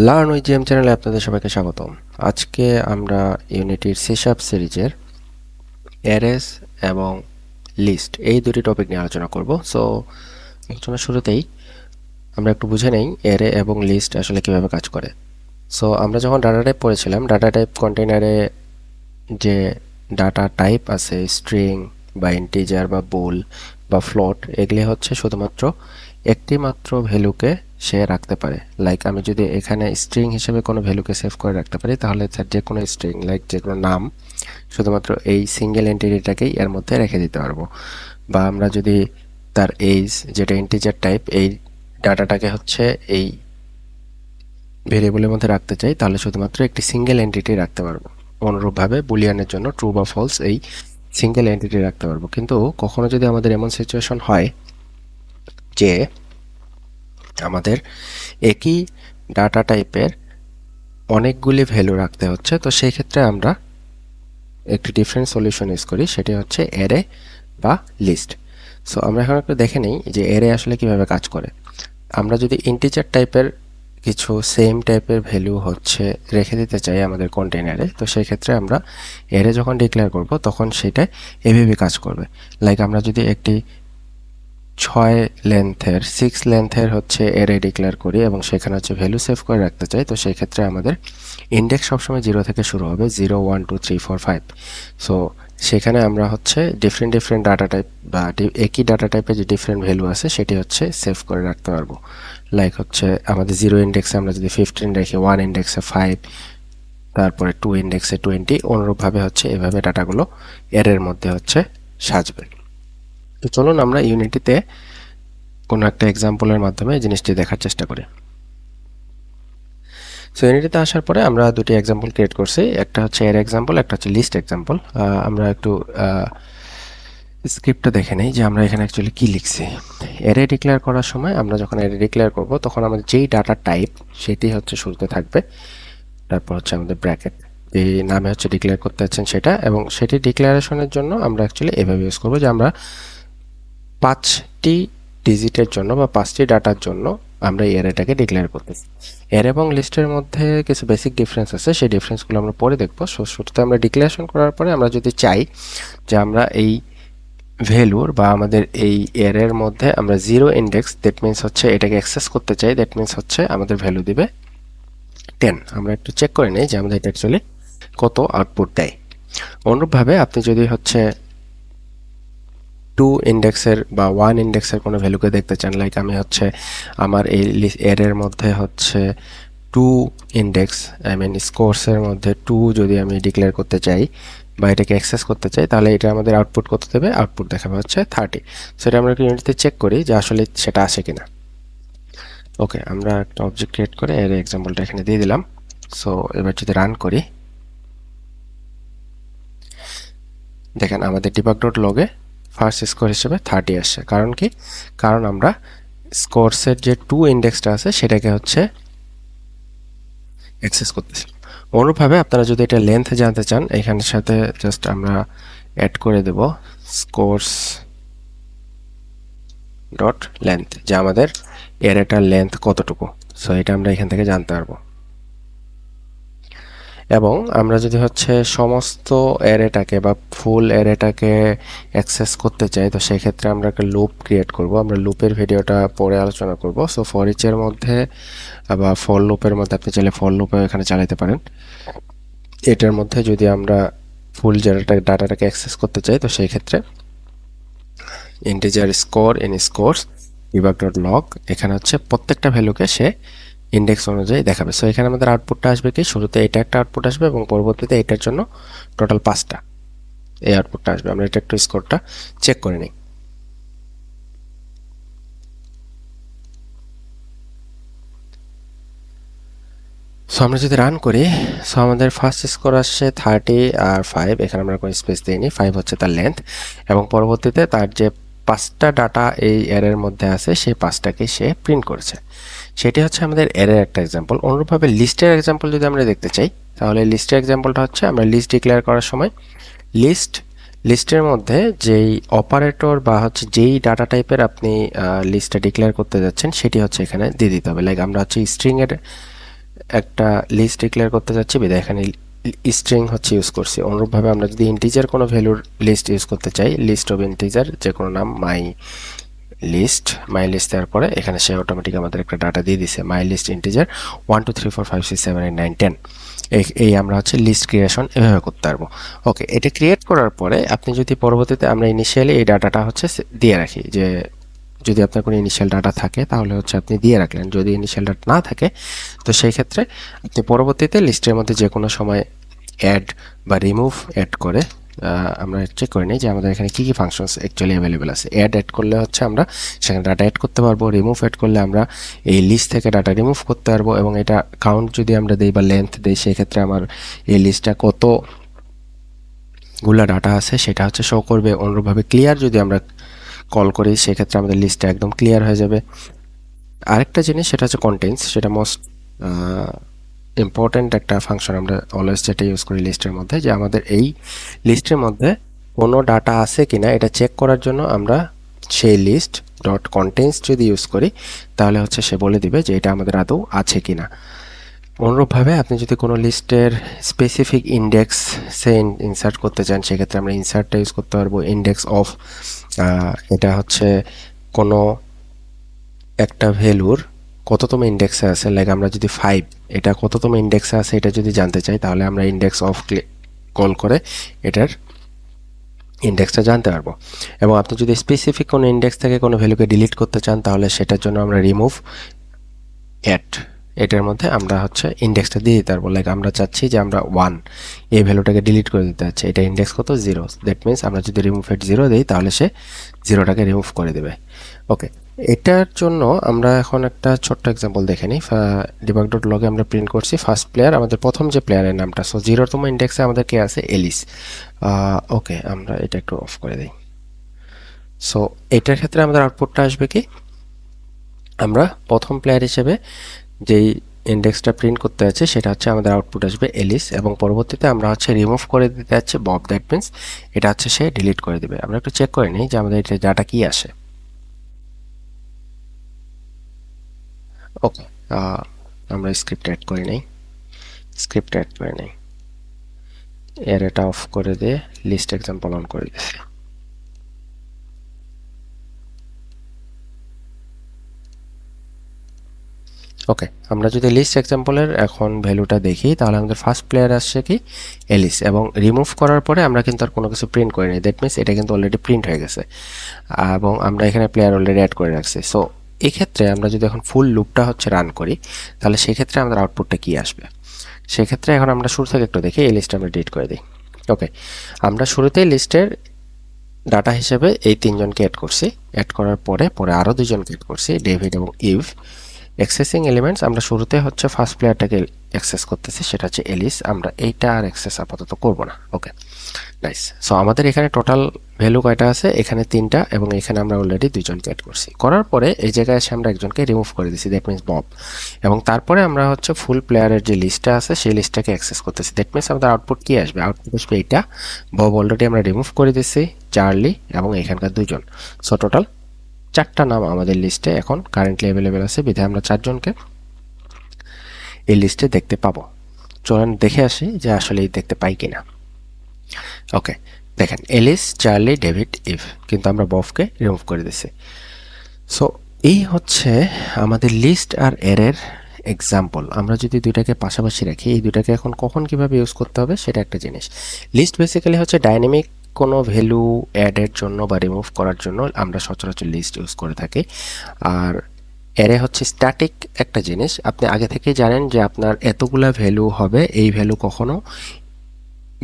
Learn with GM চ্যানেলে আপনাদের সবাইকে স্বাগতম। আজকে আমরা ইউনিটির সিশাপ সিরিজের অ্যারেস এবং লিস্ট এই দুটি টপিক নিয়ে আলোচনা করব। সো আলোচনার শুরুতেই আমরা একটু বুঝে নেই অ্যারে এবং লিস্ট আসলে কিভাবে কাজ করে। সো আমরা যখন ডাটা টাইপ পড়েছিলাম, ডাটা টাইপ কন্টেইনারে যে ডাটা টাইপ আছে স্ট্রিং বা ইন্টিজার বা বুল বা ফ্লোট, এগুলি হচ্ছে শুধুমাত্র একটি মাত্র ভ্যালুকে সে রাখতে পারে। লাইক আমি যদি এখানে স্ট্রিং হিসেবে কোনো ভ্যালুকে সেভ করে রাখতে পারি, তাহলে তার যে কোনো স্ট্রিং লাইক যে কোনো নাম শুধুমাত্র এই সিঙ্গেল এন্টিটিটাকেই এর মধ্যে রেখে দিতে পারবো। বা আমরা যদি তার এইজ যেটা ইন্টিজার টাইপ, এই ডাটাটাকে হচ্ছে এই ভেরিয়েবলের মধ্যে রাখতে চাই, তাহলে শুধুমাত্র একটি সিঙ্গেল এন্টিটি রাখতে পারবো। অনুরূপভাবে বুলিয়ানের জন্য ট্রু বা ফলস এই সিঙ্গেল এন্টিটি রাখতে পারবো। কিন্তু কখনো যদি আমাদের এমন সিচুয়েশন হয় যে আমাদের একই ডাটা টাইপের অনেকগুলি ভ্যালু রাখতে হচ্ছে, তো সেই ক্ষেত্রে আমরা একটি ডিফারেন্ট সলিউশন ইউজ করি, সেটি হচ্ছে অ্যারে বা লিস্ট। সো আমরা এখন একটু দেখে নিই যে অ্যারে আসলে কিভাবে কাজ করে। আমরা যদি ইন্টিজার টাইপের কিছু সেম টাইপের ভ্যালু হচ্ছে রেখে দিতে চাই আমাদের কন্টেইনারে, তো সেই ক্ষেত্রে আমরা অ্যারে যখন ডিক্লেয়ার করব তখন সেটা এভাবে কাজ করবে। লাইক আমরা যদি একটি 6 লেন্থের হচ্ছে অ্যারে ডিক্লেয়ার করি এবং সেখানে হচ্ছে ভ্যালু সেভ করে রাখতে চাই, তো সেই ক্ষেত্রে আমাদের ইন্ডেক্স সবসময় 0 থেকে শুরু হবে, 0 1 2 3 4 5। সো সেখানে আমরা হচ্ছে ডিফারেন্ট ডাটা টাইপ বা একই ডাটা টাইপের যে ডিফারেন্ট ভ্যালু আছে সেটি হচ্ছে সেভ করে রাখতে পারবো। লাইক হচ্ছে আমাদের 0 ইন্ডেক্সে আমরা যদি 15 রেখে, 1 ইন্ডেক্সে 5, তারপরে 2 ইন্ডেক্সে 20, অনুরূপভাবে হচ্ছে এভাবে ডাটাগুলো অ্যারের মধ্যে হচ্ছে সাজবে। তো চলুন আমরা ইউনিটিতে কোনো একটা এক্সাম্পলের মাধ্যমে এই জিনিসটি দেখার চেষ্টা করি। সো ইউনিটিতে আসার পরে আমরা দুটি এক্সাম্পল ক্রিয়েট করছি, একটা হচ্ছে এর এক্সাম্পল, একটা হচ্ছে লিস্ট এক্সাম্পল। আমরা একটু স্ক্রিপ্টটা দেখে নেই যে আমরা এখানে অ্যাকচুয়ালি কী লিখছি। অ্যারে ডিক্লেয়ার করার সময় আমরা যখন অ্যারে ডিক্লেয়ার করব তখন আমাদের যেই ডাটা টাইপ সেটি হচ্ছে শুরুতে থাকবে, তারপর হচ্ছে আমাদের ব্র্যাকেট এই নামে হচ্ছে ডিক্লেয়ার করতে যাচ্ছেন সেটা, এবং সেটি ডিক্লারেশনের জন্য আমরা অ্যাকচুয়ালি এভাবে ইউজ করবো যে আমরা 5টি ডিজিটের জন্য বা 5টি ডাটার জন্য আমরা এই অ্যারেটাকে ডিক্লেয়ার করতেছি। অ্যারে এবং লিস্টের মধ্যে কিছু বেসিক ডিফারেন্স আছে, সেই ডিফারেন্সগুলো আমরা পরে দেখবো। শুরুতে আমরা ডিক্লারেশন করার পরে আমরা যদি চাই যে আমরা এই ভ্যালুর বা আমাদের এই অ্যারের মধ্যে আমরা 0 ইন্ডেক্স, দ্যাট মিনস হচ্ছে এটাকে অ্যাক্সেস করতে চাই, দ্যাট মিনস হচ্ছে আমাদের ভ্যালু দিবে 10। আমরা একটু চেক করে নিই যে আমাদের এটা অ্যাকচুয়ালি কত আউটপুট দেয়। অনুরূপভাবে আপনি যদি হচ্ছে 2 ইন্ডেক্সের বা 1 ইন্ডেক্সের কোনো ভ্যালুকে দেখতে চান, লাইক আমি হচ্ছে আমার এই অ্যারের মধ্যে হচ্ছে 2 ইন্ডেক্স, আই মিন স্কোরসের মধ্যে 2 যদি আমি ডিক্লেয়ার করতে চাই বা এটাকে অ্যাক্সেস করতে চাই, তাহলে এটা আমাদের আউটপুট কত দেবে? আউটপুট দেখাবে হচ্ছে 30। সেটা আমরা একটু ইউনিটিতে চেক করি যে আসলে সেটা আসে কিনা। ওকে, আমরা একটা অবজেক্ট ক্রিয়েট করে এর এক্সাম্পলটা এখানে দিয়ে দিলাম। সো এবার যদি রান করি, দেখেন আমাদের ডিবাগ ডট লগে ফার্স্ট স্কোর হিসেবে 30 আসছে। কারণ কি? কারণ আমরা স্কোরসের যে 2 ইন্ডেক্সটা আছে সেটাকে হচ্ছে অ্যাক্সেস করতেছি। অনুরূপভাবে আপনারা যদি এটা লেন্থ জানতে চান, এখানের সাথে জাস্ট আমরা অ্যাড করে দেব স্কোরস ডট লেন্থ, যে আমাদের অ্যারেটার লেন্থ কতটুকু। সো এটা আমরা এখান থেকে জানতে পারবো। এবং আমরা যদি হচ্ছে সমস্ত অ্যারেটাকে বা ফুল অ্যারেটাকে অ্যাক্সেস করতে চাই, তো সেই ক্ষেত্রে আমরা একটা লুপ ক্রিয়েট করব। আমরা লুপের ভিডিওটা পরে আলোচনা করব। সো ফর ইচের মধ্যে বা ফর লুপের মধ্যে আপনি চাইলে ফর লুপেও এখানে চালাতে পারেন। এটার মধ্যে যদি আমরা ফুল ডাটাটাকে অ্যাক্সেস করতে চাই, তো সেই ক্ষেত্রে integer score in scores debug dot log, এখানে হচ্ছে প্রত্যেকটা ভ্যালুকে সে ইন্ডেক্স অনুযায়ী দেখাবে। সো এখানে আমাদের আউটপুটটা আসবে কি, শুরুতে এটা একটা আউটপুট আসবে এবং পরবর্তীতে এটার জন্য টোটাল 5টা এই আউটপুটটা আসবে। আমরা এটা একটু স্কোরটা চেক করে নিই। সো আমরা যদি রান করি, সো আমাদের ফার্স্ট স্কোর আসছে 30 আর 5, এখানে আমরা কোনো স্পেস দিইনি, 5 হচ্ছে তার লেন্থ, এবং পরবর্তীতে তার যে 5টা ডাটা এই অ্যারের মধ্যে আছে সেই 5টাকে সে প্রিন্ট করেছে। সেটি হচ্ছে আমাদের অ্যারের একটা এক্সাম্পল। অনুরূপভাবে লিস্টের এক্সাম্পল যদি আমরা দেখতে চাই, তাহলে লিস্টের এক্সাম্পলটা হচ্ছে আমরা লিস্ট ডিক্লেয়ার করার সময় লিস্টের মধ্যে যেই অপারেটর বা হচ্ছে যেই ডাটা টাইপের আপনি লিস্টটা ডিক্লেয়ার করতে যাচ্ছেন সেটি হচ্ছে এখানে দিয়ে দিতে হবে। লাইক আমরা হচ্ছে স্ট্রিংয়ের একটা লিস্ট ডিক্লেয়ার করতে যাচ্ছি বিধায় এখানে স্ট্রিং হচ্ছে ইউজ করছি। অনুরূপভাবে আমরা যদি ইন্টিজার কোনো ভ্যালুর লিস্ট ইউজ করতে চাই, লিস্ট অফ ইন্টিজার যে কোনো নাম মাই লিস্ট দেওয়ার পরে এখানে সে অটোমেটিক আমাদের একটা ডাটা দিয়ে দিছে মাই লিস্ট ইন্টিজার 1 2 3 4 5 6 7 8 9 10। এই আমরা হচ্ছে লিস্ট ক্রিয়েশন এভাবে করতে পারবো। ওকে, এটা ক্রিয়েট করার পরে আপনি যদি পরবর্তীতে আমরা ইনিশিয়ালি এই ডাটাটা হচ্ছে দিয়ে রাখি, যে যদি আপনার কোনো ইনিশিয়াল ডাটা থাকে তাহলে হচ্ছে আপনি দিয়ে রাখলেন, যদি ইনিশিয়াল ডাটা না থাকে তো সেই ক্ষেত্রে আপনি পরবর্তীতে লিস্টের মধ্যে যে কোনো সময় অ্যাড বা রিমুভ অ্যাড করে আমরা চেক করে নিই যে আমাদের এখানে কী কী ফাংশনস অ্যাকচুয়ালি অ্যাভেলেবেল আছে। অ্যাড করলে হচ্ছে আমরা সেখানে ডাটা অ্যাড করতে পারবো, রিমুভ অ্যাড করলে আমরা এই লিস্ট থেকে ডাটা রিমুভ করতে পারবো, এবং এটা কাউন্ট যদি আমরা দিই বা লেন্থ দিই সেক্ষেত্রে আমার এই লিস্টটা কতগুলা ডাটা আছে সেটা হচ্ছে শো করবে। অনুরূপভাবে ক্লিয়ার যদি আমরা কল করি সেক্ষেত্রে আমাদের লিস্টটা একদম ক্লিয়ার হয়ে যাবে। আরেকটা জিনিস সেটা হচ্ছে কন্টেন্টস, সেটা মোস্ট ইম্পর্ট্যান্ট একটা ফাংশন আমরা অলওয়েজ যেটা ইউজ করি লিস্টের মধ্যে, যে আমাদের এই লিস্টের মধ্যে কোনো ডাটা আছে কিনা এটা চেক করার জন্য আমরা সেই লিস্ট ডট কন্টেন্টস যদি ইউজ করি তাহলে হচ্ছে সে বলে দিবে যে এটা আমাদের আদৌ আছে কিনা। অনুরূপভাবে আপনি যদি কোনো লিস্টের স্পেসিফিক ইন্ডেক্সে ইনসার্ট করতে চান সেক্ষেত্রে আমরা ইনসার্টটা ইউজ করতে পারবো। ইন্ডেক্স অফ এটা হচ্ছে কোনো একটা ভ্যালুর কততম ইন্ডেক্সে আছে, লাইক আমরা যদি 5 এটা কততম ইন্ডেক্সে আছে এটা যদি জানতে চাই তাহলে আমরা ইন্ডেক্স অফ কল করে এটার ইন্ডেক্সটা জানতে পারবো। এবং আপনি যদি স্পেসিফিক কোনো ইন্ডেক্স থেকে কোনো ভ্যালুকে ডিলিট করতে চান তাহলে সেটার জন্য আমরা রিমুভ অ্যাট এটার মধ্যে আমরা হচ্ছে ইন্ডেক্সটা দিয়ে দিতে পারবো। লাইক আমরা চাচ্ছি যে আমরা 1 এই ভ্যালুটাকে ডিলিট করে দিতে চাচ্ছি, এটা ইন্ডেক্স কত 0, দ্যাট মিনস আমরা যদি রিমুভ অ্যাট 0 দিই তাহলে সে 0টাকে রিমুভ করে দেবে। ওকে, এটার জন্য আমরা এখন একটা ছোট্ট এক্সাম্পল দেখে নিই। ডিবাগ ডট লগে আমরা প্রিন্ট করছি ফার্স্ট প্লেয়ার, আমাদের প্রথম যে প্লেয়ারের নামটা, সো 0তম ইন্ডেক্সে আমাদের কে আছে এলিস। ওকে, আমরা এটা একটু অফ করে দিই। সো এটার ক্ষেত্রে আমাদের আউটপুটটা আসবে কি, আমরা প্রথম প্লেয়ার হিসেবে যেই ইন্ডেক্সটা প্রিন্ট করতে আছে সেটা হচ্ছে আমাদের আউটপুট আসবে এলিস, এবং পরবর্তীতে আমরা হচ্ছে রিমুভ করে দিতে যাচ্ছি বব, দ্যাট মিনস এটা হচ্ছে সে ডিলিট করে দেবে। আমরা একটু চেক করে নিই যে আমাদের এটা ডাটা কি আসে। ওকে, আমরা স্ক্রিপ্ট অ্যাড করে নেই, এর এটা অফ করে দিয়ে লিস্ট এক্সাম্পল অন করে দিচ্ছি। ওকে, আমরা যদি লিস্ট এক্সাম্পলের এখন ভ্যালুটা দেখি তাহলে আমাদের ফার্স্ট প্লেয়ার আসছে কি এলিস, এবং রিমুভ করার পরে আমরা কিন্তু আর কোনো কিছু প্রিন্ট করিনি, দ্যাট মিনস এটা কিন্তু অলরেডি প্রিন্ট হয়ে গেছে, এবং আমরা এখানে প্লেয়ার অলরেডি অ্যাড করে রাখছি। সো এক্ষেত্রে আমরা যদি এখন ফুল লুপটা হচ্ছে রান করি তাহলে সেক্ষেত্রে আমাদের আউটপুটটা কি আসবে। সেক্ষেত্রে এখন আমরা শুরু থেকে একটু দেখি, এই লিস্টটা আমরা ডিলিট করে দিই। ওকে, আমরা শুরুতেই লিস্টের ডাটা হিসেবে এই তিনজনকে অ্যাড করছি, অ্যাড করার পরে আরও দুজনকে অ্যাড করছি, ডেভিড এবং ইভ। অ্যাক্সেসিং এলিমেন্টস আমরা শুরুতে হচ্ছে ফার্স্ট প্লেয়ারটাকে অ্যাক্সেস করতেছি, সেটা হচ্ছে এলিস, আমরা এইটা আর অ্যাক্সেস আপাতত করব না। ওকে, নাইস। সো আমাদের এখানে টোটাল ভ্যালু কয়টা আছে, এখানে 3টা, এবং এখানে আমরা অলরেডি 2জনকে অ্যাড করছি। করার পরে এই জায়গায় এসে আমরা একজনকে রিমুভ করে দিচ্ছি, দ্যাট মিনস বব, এবং তারপরে আমরা হচ্ছে ফুল প্লেয়ারের যে লিস্টটা আছে সেই লিস্টটাকে অ্যাক্সেস করতেছি, দ্যাট মিনস আমাদের আউটপুট কি আসবে, আউটপুট আসবে এইটা, বব অলরেডি আমরা রিমুভ করে দিচ্ছি, চার্লি এবং এখানকার 2জন। সো টোটাল 4টা নাম আমাদের লিস্টে এখন কারেন্টলি অ্যাভেলেবেল আছে, বিধায় আমরা 4জনকে এই লিস্টে দেখতে পাবো। চলেন দেখে আসি যে আসলে দেখতে পাই কিনা। ওকে, দেখেন এলিস, চার্লি, ডেভিড, ইভ, কিন্তু আমরা ববকে রিমুভ করে দিছি। সো এই হচ্ছে আমাদের লিস্ট আর এরের এক্সাম্পল। আমরা যদি দুইটাকে পাশাপাশি রাখি, এই দুইটাকে এখন কখন কিভাবে ইউজ করতে হবে সেটা একটা জিনিস। লিস্ট বেসিক্যালি হচ্ছে ডাইনামিক কোনো ভ্যালু অ্যাডের জন্য বা রিমুভ করার জন্য আমরা সচরাচর লিস্ট ইউজ করে থাকি, আর অ্যারে হচ্ছে স্ট্যাটিক একটা জিনিস। আপনি আগে থেকেই জানেন যে আপনার এতগুলা ভ্যালু হবে, এই ভ্যালু কখনো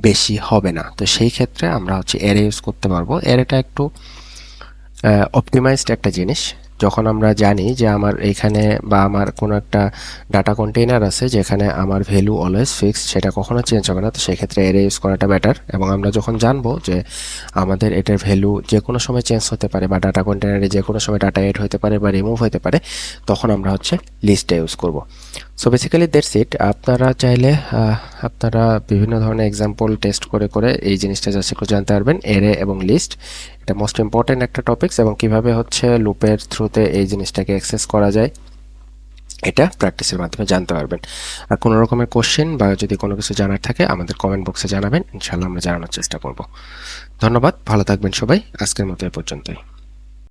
বেশি হবে না, তো সেই ক্ষেত্রে আমরা হচ্ছে অ্যারে ইউজ করতে পারবো। অ্যারেটা একটু অপটিমাইজড একটা জিনিস। যখন আমরা জানি যে আমার এইখানে বা আমার কোনো একটা ডাটা কন্টেইনার আছে যেখানে আমার ভ্যালু অলওয়েজ ফিক্সড, সেটা কখনো চেঞ্জ হবে না, তো সেক্ষেত্রে অ্যারে ইউজ করাটা বেটার। এবং আমরা যখন জানবো যে আমাদের এটার ভ্যালু যে কোনো সময় চেঞ্জ হতে পারে, বা ডাটা কন্টেইনারে যে কোনো সময় ডাটা এড হতে পারে বা রিমুভ হতে পারে, তখন আমরা হচ্ছে লিস্টটা ইউজ করব। So basically that's it. আপনারা চাইলে আপনারা বিভিন্ন ধরনের এক্সাম্পল টেস্ট করে এই জিনিসটা জাস্ট একটু জানতে পারবেন, অ্যারে এবং লিস্ট, এটা মোস্ট ইম্পর্ট্যান্ট একটা টপিকস, এবং কিভাবে হচ্ছে লুপের থ্রুতে এই জিনিসটাকে অ্যাক্সেস করা যায় এটা প্র্যাকটিসের মাধ্যমে জানতে পারবেন। আর কোনো রকমের কোশ্চেন বা যদি কোনো কিছু জানার থাকে আমাদের কমেন্ট বক্সে জানাবেন, ইনশাল্লাহ আমরা জানানোর চেষ্টা করব। ধন্যবাদ, ভালো থাকবেন সবাই, আজকের মতো এ পর্যন্তই।